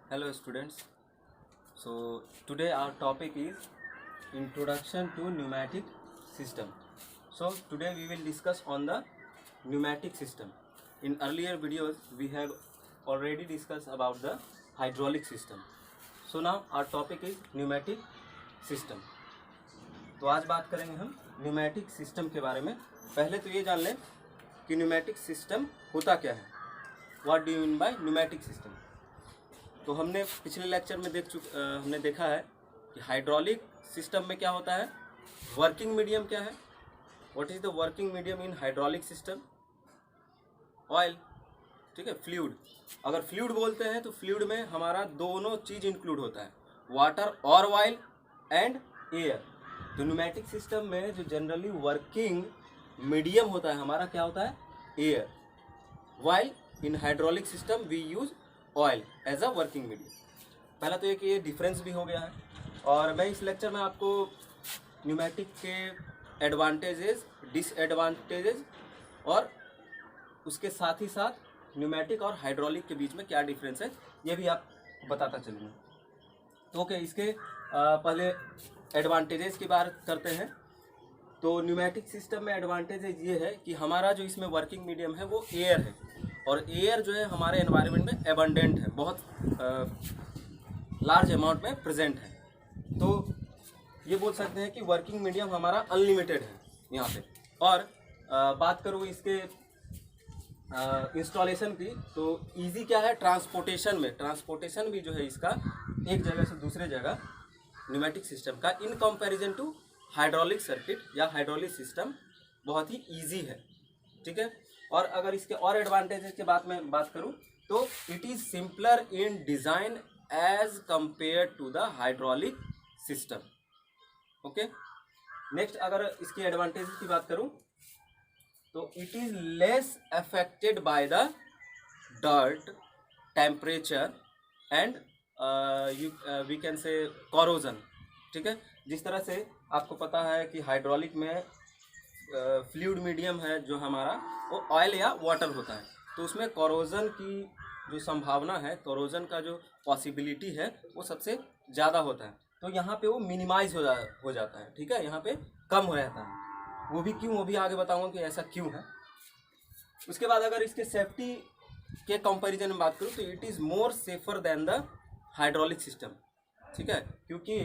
Hello students. So today our topic is introduction to pneumatic system. So today we will discuss on the pneumatic system. In earlier videos we have already discussed about the hydraulic system. So now our topic is pneumatic system. तो आज बात करेंगे हम pneumatic system के बारे में। पहले तो ये जान लें कि न्यूमेटिक सिस्टम होता क्या है। What do you mean by pneumatic system. तो हमने पिछले लेक्चर में हमने देखा है कि हाइड्रोलिक सिस्टम में क्या होता है, वर्किंग मीडियम क्या है, what is the working medium in hydraulic system, oil, ठीक है, फ्लूइड। अगर फ्लूइड बोलते हैं तो फ्लूइड में हमारा दोनों चीज़ इंक्लूड होता है, वाटर और ऑयल एंड एयर। तो न्यूमेटिक सिस्टम में जो जनरली वर्किंग मीडियम होता है हमारा क्या होता है, air, while in hydraulic system we use oil as a working medium. पहला तो ये डिफरेंस भी हो गया है, और मैं इस लेक्चर में आपको न्यूमेटिक के एडवांटेजेस, डिसएडवांटेजेस और उसके साथ ही साथ न्यूमेटिक और हाइड्रोलिक के बीच में क्या डिफरेंस है ये भी आप बताता चलूँगा। तो ओके, इसके पहले एडवांटेजेस की बात करते हैं। तो न्यूमेटिक सिस्टम में एडवांटेज ये है कि हमारा जो इसमें वर्किंग मीडियम है वो एयर है, और एयर जो है हमारे एनवायरनमेंट में एबंडेंट है, बहुत लार्ज अमाउंट में प्रेजेंट है। तो ये बोल सकते हैं कि वर्किंग मीडियम हमारा अनलिमिटेड है यहाँ पे। और बात करूँ इसके इंस्टॉलेशन की, तो इजी क्या है ट्रांसपोर्टेशन में, ट्रांसपोर्टेशन भी जो है इसका एक जगह से दूसरे जगह न्यूमेटिक सिस्टम का in comparison to hydraulic circuit या हाइड्रोलिक सिस्टम बहुत ही इजी है, ठीक है। और अगर इसके और एडवांटेजेस के बात करूं तो it is simpler in design as compare to the hydraulic system. Okay, next अगर इसकी एडवांटेजेस की बात करूं तो it is less affected by the dirt, temperature and we can say corrosion, ठीक है। जिस तरह से आपको पता है कि हाइड्रोलिक में फ्लूइड मीडियम है जो हमारा वो ऑयल या वाटर होता है, तो उसमें कोरोजन की जो संभावना है, कोरोजन का जो पॉसिबिलिटी है वो सबसे ज़्यादा होता है। तो यहाँ पे वो मिनिमाइज हो जाता है, ठीक है, यहाँ पे कम हो जाता है। वो भी क्यों, वो भी आगे बताऊँगा कि ऐसा क्यों है। उसके बाद अगर इसके सेफ्टी के कंपैरिजन में बात करूँ तो it is more safer than the hydraulic system, ठीक है, क्योंकि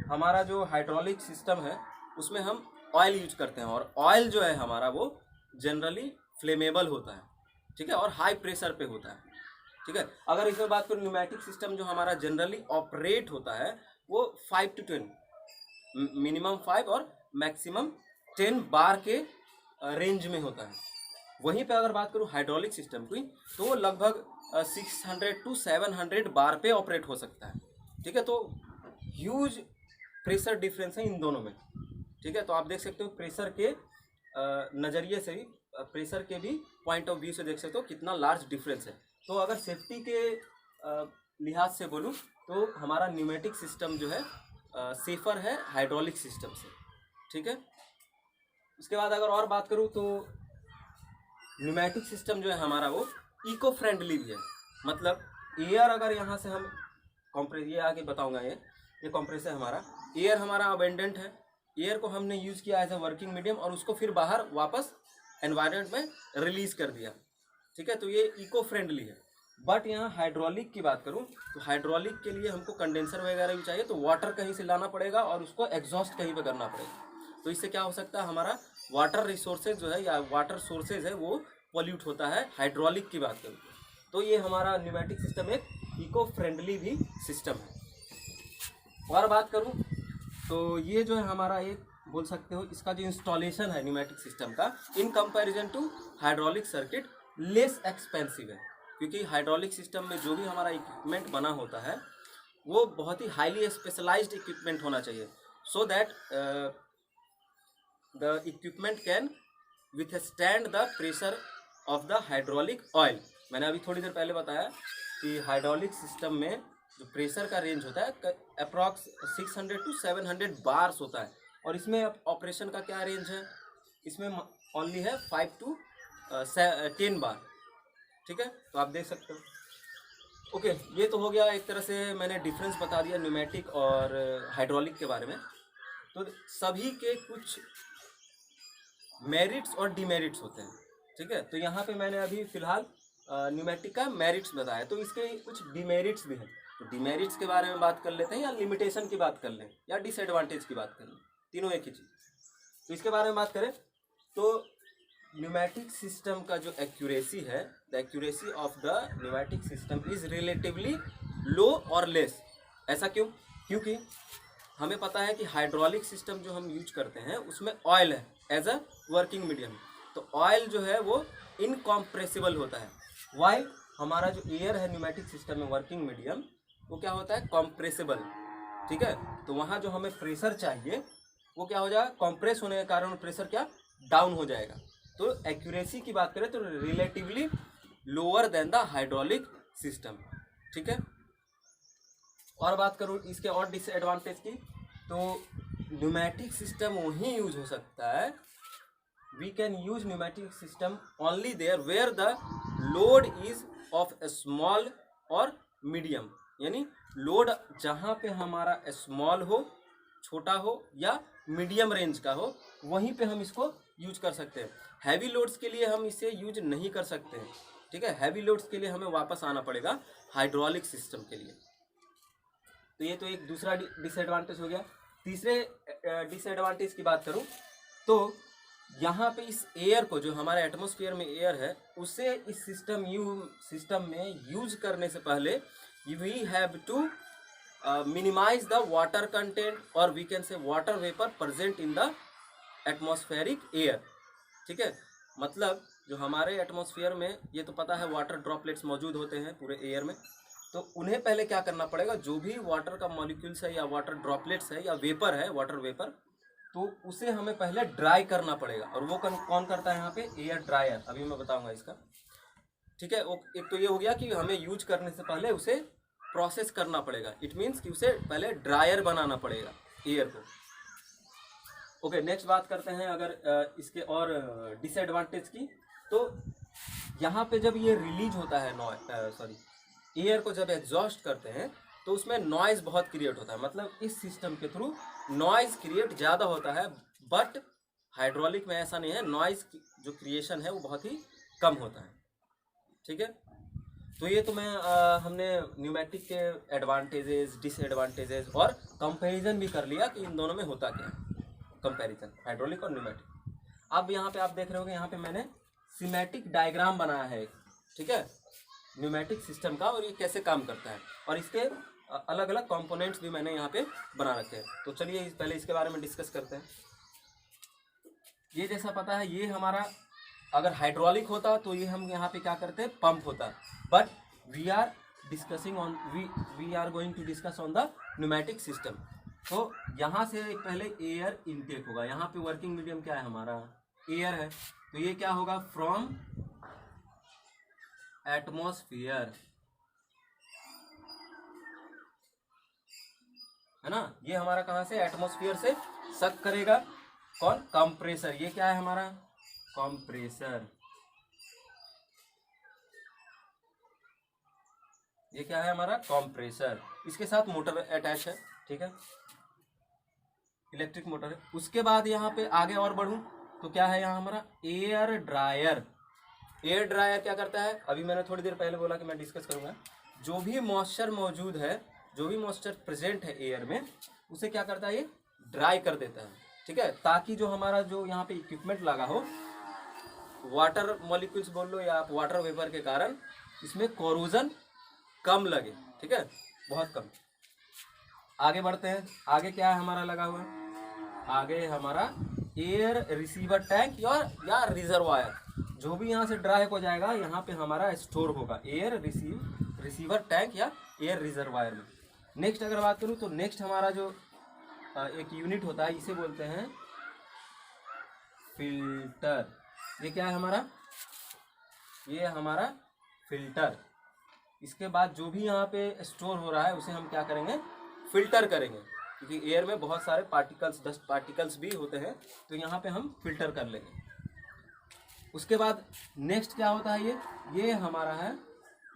हमारा जो हाइड्रोलिक सिस्टम है उसमें हम ऑयल यूज करते हैं, और ऑयल जो है हमारा वो जनरली फ्लेमेबल होता है, ठीक है, और हाई प्रेशर पे होता है, ठीक है। अगर इसमें बात करूँ न्यूमेटिक सिस्टम जो हमारा जनरली ऑपरेट होता है वो 5 to 10, मिनिमम 5 और मैक्सिमम 10 बार के रेंज में होता है। वहीं पे अगर बात करूँ हाइड्रोलिक सिस्टम की तो वो लगभग 600 to 700 बार पे ऑपरेट हो सकता है, ठीक है। तो ह्यूज प्रेशर डिफरेंस है इन दोनों में, ठीक है। तो आप देख सकते हो प्रेशर के नज़रिए से भी, प्रेशर के भी पॉइंट ऑफ व्यू से देख सकते हो कितना लार्ज डिफरेंस है। तो अगर सेफ्टी के लिहाज से बोलूँ तो हमारा न्यूमेटिक सिस्टम जो है सेफर है हाइड्रोलिक सिस्टम से, ठीक है। उसके बाद अगर और बात करूँ तो न्यूमेटिक सिस्टम जो है हमारा वो इको फ्रेंडली भी है। मतलब एयर अगर यहाँ से हम कॉम्प्रेस, ये आगे बताऊँगा, ये कॉम्प्रेसर हमारा, एयर हमारा अबेंडेंट है, एयर को हमने यूज़ किया एज ए वर्किंग मीडियम और उसको फिर बाहर वापस एनवायरनमेंट में रिलीज़ कर दिया, ठीक है। तो ये इको फ्रेंडली है। बट यहाँ हाइड्रोलिक की बात करूँ तो हाइड्रोलिक के लिए हमको कंडेंसर वगैरह भी चाहिए, तो वाटर कहीं से लाना पड़ेगा और उसको एग्जॉस्ट कहीं पे करना पड़ेगा। तो इससे क्या हो सकता है, हमारा वाटर रिसोर्सेज जो है या वाटर सोर्सेज है वो पॉल्यूट होता है हाइड्रोलिक की बात करूँ तो। ये हमारा न्यूमेटिक सिस्टम एक इको फ्रेंडली भी सिस्टम है। और बात करूँ तो ये जो है हमारा एक बोल सकते हो इसका जो इंस्टॉलेशन है न्यूमेटिक सिस्टम का in comparison to hydraulic circuit less expensive है, क्योंकि हाइड्रोलिक सिस्टम में जो भी हमारा इक्विपमेंट बना होता है वो बहुत ही हाईली स्पेशलाइज्ड इक्विपमेंट होना चाहिए, so that the equipment can withstand the pressure of the hydraulic oil. मैंने अभी थोड़ी देर पहले बताया कि हाइड्रोलिक सिस्टम में जो प्रेशर का रेंज होता है अप्रॉक्स 600 to 700 बार्स होता है, और इसमें ऑपरेशन का क्या रेंज है, इसमें ओनली है 5 to 10 बार, ठीक है। तो आप देख सकते हो ओके, ये तो हो गया एक तरह से, मैंने डिफरेंस बता दिया न्यूमेटिक और हाइड्रोलिक के बारे में। तो सभी के कुछ मेरिट्स और डिमेरिट्स होते हैं, ठीक है। तो यहाँ पे मैंने अभी फिलहाल न्यूमेटिक का मेरिट्स बताया, तो इसके कुछ डिमेरिट्स भी हैं। तो डिमेरिट्स के बारे में बात कर लेते हैं, या लिमिटेशन की बात कर लें, या डिसएडवांटेज की बात कर लें, तीनों एक ही चीज़। तो इसके बारे में बात करें तो न्यूमेटिक सिस्टम का जो एक्यूरेसी है, the accuracy of the pneumatic system is relatively low और लेस। ऐसा क्यों? क्योंकि हमें पता है कि हाइड्रोलिक सिस्टम जो हम यूज करते हैं उसमें ऑयल है एज अ वर्किंग मीडियम। तो ऑयल जो है वो इनकॉम्प्रेसिबल होता है, वाइल हमारा जो एयर है न्यूमेटिक सिस्टम में वर्किंग मीडियम, वो क्या होता है? कॉम्प्रेसिबल, ठीक है। तो वहाँ जो हमें प्रेशर चाहिए वो क्या हो जाएगा? कॉम्प्रेस होने के कारण प्रेशर क्या डाउन हो जाएगा। तो एक्यूरेसी की बात करें तो relatively lower than the hydraulic system, ठीक है। और बात करूँ इसके और डिसएडवांटेज की, तो न्यूमेटिक सिस्टम वहीं यूज हो सकता है, we can use pneumatic system only there where the load is of a small और मीडियम। यानी लोड जहाँ पे हमारा स्मॉल हो, छोटा हो, या मीडियम रेंज का हो, वहीं पे हम इसको यूज कर सकते हैं। हैवी लोड्स के लिए हम इसे यूज नहीं कर सकते हैं, ठीक है। हैवी लोड्स के लिए हमें वापस आना पड़ेगा हाइड्रोलिक सिस्टम के लिए। तो ये तो एक दूसरा डिसएडवांटेज हो गया। तीसरे डिसएडवांटेज की बात करूं तो यहाँ पे इस एयर को, जो हमारे एटमॉस्फेयर में एयर है, उसे इस सिस्टम में यूज करने से पहले we have to minimise the water content, और we can say water vapour present in the atmospheric air, ठीक है। मतलब जो हमारे एटमॉस्फेयर में, ये तो पता है वाटर ड्रॉपलेट्स मौजूद होते हैं पूरे एयर में, तो उन्हें पहले क्या करना पड़ेगा, जो भी वाटर का मॉलिक्यूल्स है या वाटर ड्रॉपलेट्स है या वेपर है, वाटर वेपर, तो उसे हमें पहले ड्राई करना पड़ेगा। और वो कौन करता है यहाँ पे? एयर ड्रायर, अभी मैं बताऊंगा इसका, ठीक है। एक तो ये हो गया कि हमें यूज करने से पहले उसे प्रोसेस करना पड़ेगा, इट मीन्स कि उसे पहले ड्रायर बनाना पड़ेगा एयर को। ओके, नेक्स्ट बात करते हैं अगर इसके और डिसएडवांटेज की। तो यहाँ पे जब ये रिलीज होता है एयर को जब एग्जॉस्ट करते हैं तो उसमें नॉइज बहुत क्रिएट होता है, मतलब इस सिस्टम के थ्रू नॉइज क्रिएट ज़्यादा होता है। बट हाइड्रोलिक में ऐसा नहीं है, नॉइज जो क्रिएशन है वो बहुत ही कम होता है, ठीक है। तो ये तो हमने न्यूमेटिक के एडवांटेजेस, डिसएडवांटेजेस और कंपैरिजन भी कर लिया कि इन दोनों में होता क्या है, कंपैरिजन हाइड्रोलिक और न्यूमेटिक। अब यहाँ पे आप देख रहे होगे, यहाँ पे मैंने सीमेटिक डायग्राम बनाया है, ठीक है, न्यूमेटिक सिस्टम का, और ये कैसे काम करता है, और इसके अलग अलग कंपोनेंट्स भी मैंने यहाँ पे बना रखे हैं। तो चलिए पहले इसके बारे में डिस्कस करते हैं। ये जैसा पता है, ये हमारा अगर हाइड्रोलिक होता तो ये हम यहाँ पे क्या करते हैं, पंप होता, but we are discussing on we are going to discuss on the pneumatic system. तो यहाँ से पहले एयर इनटेक होगा, यहाँ पे वर्किंग मीडियम क्या है हमारा, एयर है, तो ये क्या होगा, फ्रॉम एटमॉस्फेयर, है ना। ये हमारा कहाँ से, एटमॉस्फेयर से सक करेगा, कौन, कंप्रेसर। ये क्या है हमारा, कंप्रेसर। ये क्या है हमारा, कंप्रेसर। इसके साथ मोटर अटैच है, ठीक है, इलेक्ट्रिक मोटर है। उसके बाद यहाँ पे आगे और बढ़ूं तो क्या है यहाँ हमारा, एयर ड्रायर। एयर ड्रायर क्या करता है, अभी मैंने थोड़ी देर पहले बोला कि मैं डिस्कस करूंगा। जो भी मॉइस्चर मौजूद है, जो भी मॉइस्चर प्रेजेंट है एयर में, उसे क्या करता है, ये ड्राई कर देता है, ठीक है, ताकि जो हमारा जो यहाँ पे इक्विपमेंट लगा हो, वाटर मॉलिक्यूल्स बोल लो या आप वाटर वेपर के कारण इसमें कोरोजन कम लगे, ठीक है, बहुत कम। आगे बढ़ते हैं, आगे क्या है हमारा लगा हुआ, आगे हमारा एयर रिसीवर टैंक या रिजर्वायर। जो भी यहाँ से ड्राई हो जाएगा यहाँ पे हमारा स्टोर होगा एयर रिसीवर टैंक या एयर रिजर्वायर में। नेक्स्ट अगर बात करूँ तो नेक्स्ट हमारा जो एक यूनिट होता है, इसे बोलते हैं फिल्टर। ये क्या है हमारा, ये हमारा फिल्टर। इसके बाद जो भी यहाँ पे स्टोर हो रहा है उसे हम क्या करेंगे, फिल्टर करेंगे, क्योंकि एयर में बहुत सारे पार्टिकल्स, डस्ट पार्टिकल्स भी होते हैं, तो यहाँ पे हम फिल्टर कर लेंगे। उसके बाद नेक्स्ट क्या होता है, ये हमारा है,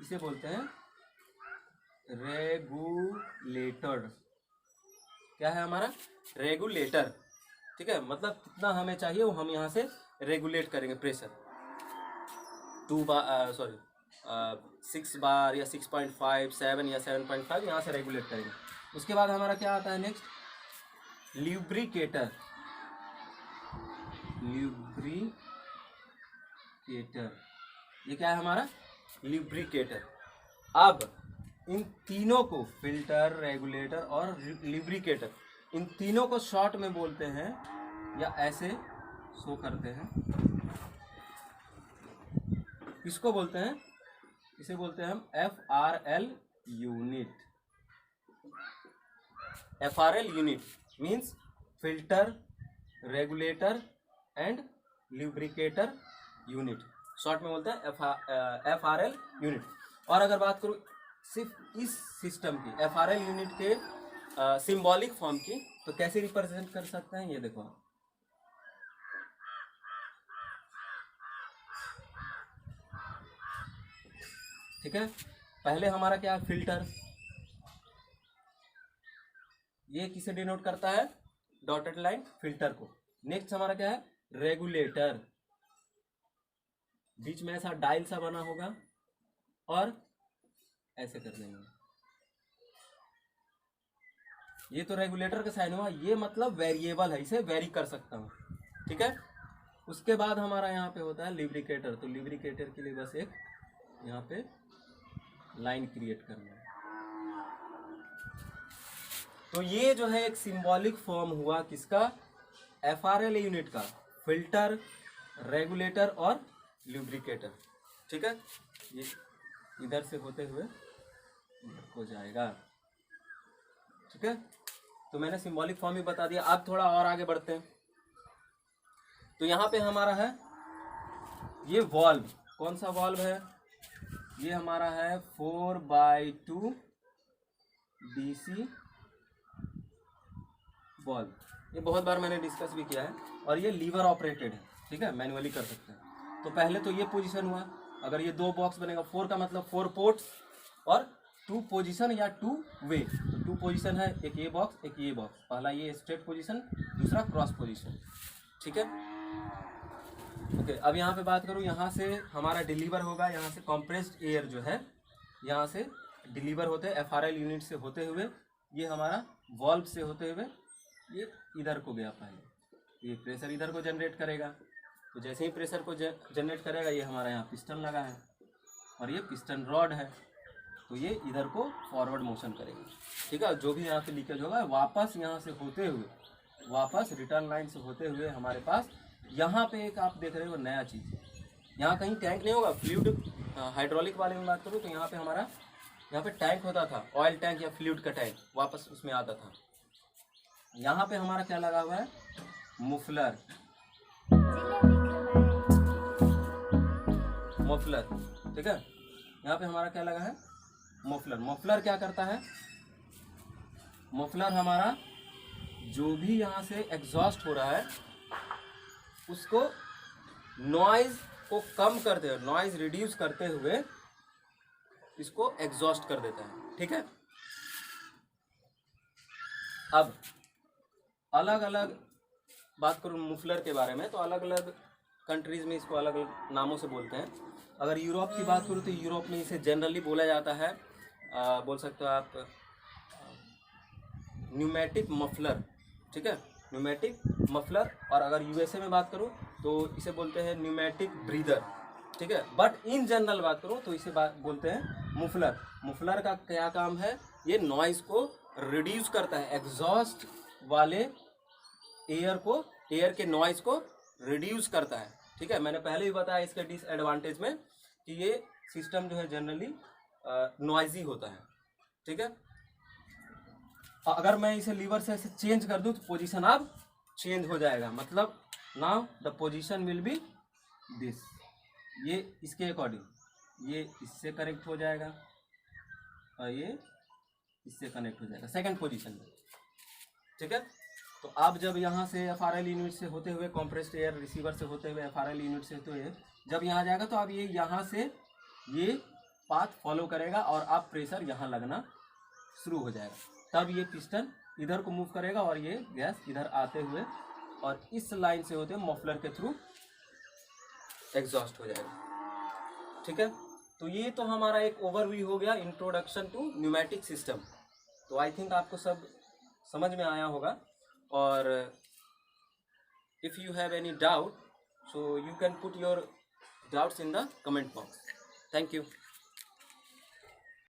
इसे बोलते हैं रेगुलेटर, क्या है हमारा रेगुलेटर, ठीक है, मतलब कितना हमें चाहिए वो हम यहाँ से रेगुलेट करेंगे प्रेशर, 6 बार या 6.5, 7 या 7.5 यहाँ से रेगुलेट करेंगे। उसके बाद हमारा क्या आता है नेक्स्ट, ल्यूब्रिकेटर। ये क्या है हमारा ल्यूब्रिकेटर। अब इन तीनों को, फिल्टर, रेगुलेटर और ल्यूब्रिकेटर, इन तीनों को शॉर्ट में बोलते हैं या ऐसे शो करते हैं, किसको बोलते हैं, इसे बोलते हैं हम FRL unit. FRL unit means filter, regulator and lubricator unit, short में बोलते हैं FRL यूनिट। और अगर बात करूँ सिर्फ इस सिस्टम की, FRL यूनिट के सिंबॉलिक फॉर्म की, तो कैसे रिप्रेजेंट कर सकते हैं, ये देखो आप, ठीक है। पहले हमारा क्या है, फिल्टर, ये किसे डिनोट करता है, डॉटेड लाइन फिल्टर को। नेक्स्ट हमारा क्या है, रेगुलेटर, बीच में ऐसा डायल सा बना होगा और ऐसे कर देंगे, ये तो रेगुलेटर का साइन हुआ, ये मतलब वेरिएबल है, इसे वेरी कर सकता हूँ, ठीक है। उसके बाद हमारा यहाँ पे होता है ल्यूब्रिकेटर, तो ल्यूब्रिकेटर के लिए बस एक यहाँ पे लाइन क्रिएट करना है। तो ये जो है एक सिंबॉलिक फॉर्म हुआ किसका, FRL यूनिट का, फिल्टर, रेगुलेटर और ल्यूब्रिकेटर, ठीक है। ये इधर से होते हुए इधर को जाएगा, ठीक है। तो मैंने सिंबॉलिक फॉर्म भी बता दिया। अब थोड़ा और आगे बढ़ते हैं। तो यहाँ पे हमारा है ये वॉल्व, कौन सा वॉल्व है, ये हमारा है 4/2 DC वॉल्व। ये बहुत बार मैंने डिस्कस भी किया है, और ये लीवर ऑपरेटेड है, ठीक है, मैनुअली कर सकते हैं। तो पहले तो ये पोजीशन हुआ, अगर ये 2 बॉक्स बनेगा, 4 का मतलब 4 पोर्ट्स और 2 पोजीशन या 2 वे, तो 2 पोजीशन है, एक ये बॉक्स एक ये बॉक्स, पहला ये स्ट्रेट पोजीशन, दूसरा क्रॉस पोजीशन, ठीक है। ओके, अब यहाँ पे बात करूँ, यहाँ से हमारा डिलीवर होगा, यहाँ से कंप्रेस्ड एयर जो है यहाँ से डिलीवर होते हैं FRL यूनिट से होते हुए, ये हमारा वॉल्व से होते हुए ये इधर को गया, पहले ये प्रेशर इधर को जनरेट करेगा, तो जैसे ही प्रेशर को जनरेट करेगा, ये हमारा यहाँ पिस्टन लगा है और ये पिस्टन रॉड है, तो ये इधर को फॉरवर्ड मोशन करेगा, ठीक है। जो भी यहाँ पे लीकेज होगा वापस यहाँ से होते हुए, वापस रिटर्न लाइन से होते हुए हमारे पास यहाँ पे एक आप देख रहे हो नया चीज़, यहाँ कहीं टैंक नहीं होगा, फ्लूइड हाइड्रोलिक वाले में बात करूँ तो यहाँ पे हमारा यहाँ पे टैंक होता था, ऑयल टैंक या फ्लूइड का टैंक, वापस उसमें आता था। यहाँ पे हमारा क्या लगा हुआ है, मुफलर, मफलर, ठीक है। यहाँ पे हमारा क्या लगा है, मफलर। मफलर क्या करता है, मफलर हमारा जो भी यहाँ से एग्जॉस्ट हो रहा है उसको नॉइज को कम करते हुए, नॉइज रिड्यूस करते हुए इसको एग्जॉस्ट कर देता है, ठीक है। अब अलग अलग बात करूँ मुफलर के बारे में, तो अलग अलग कंट्रीज़ में इसको अलग अलग नामों से बोलते हैं। अगर यूरोप की बात करूँ तो यूरोप में इसे जनरली बोला जाता है, बोल सकते हो आप न्यूमेटिक मफलर, ठीक है, न्यूमेटिक मफलर। और अगर USA में बात करूँ तो इसे बोलते हैं न्यूमेटिक ब्रीदर, ठीक है। बट इन जनरल बात करूँ तो इसे बोलते हैं मुफलर। मुफलर का क्या काम है, ये नॉइज़ को रिड्यूस करता है, एग्जॉस्ट वाले एयर को, एयर के नॉइज़ को रिड्यूस करता है, ठीक है। मैंने पहले भी बताया इसके डिसएडवांटेज में कि ये सिस्टम जो है जनरली नॉइजी होता है, ठीक है। अगर मैं इसे लीवर से ऐसे चेंज कर दूं तो पोजीशन अब चेंज हो जाएगा, मतलब now the position will be this, ये इसके अकॉर्डिंग ये इससे कनेक्ट हो जाएगा और ये इससे कनेक्ट हो जाएगा सेकंड पोजीशन में, ठीक है। तो अब जब यहाँ से FRL यूनिट से होते हुए, कंप्रेस्ड एयर रिसीवर से होते हुए FRL यूनिट से होते हुए जब यहाँ जाएगा, तो अब ये यहाँ से ये पाथ फॉलो करेगा और आप प्रेशर यहाँ लगना शुरू हो जाएगा, तब ये पिस्टन इधर को मूव करेगा और ये गैस इधर आते हुए और इस लाइन से होते मफलर के थ्रू एग्जॉस्ट हो जाएगा। ठीक है, तो ये तो हमारा एक ओवरव्यू हो गया, इंट्रोडक्शन टू न्यूमेटिक सिस्टम। तो आई थिंक आपको सब समझ में आया होगा, और if you have any doubt so you can put your doubts in the comment box. Thank you.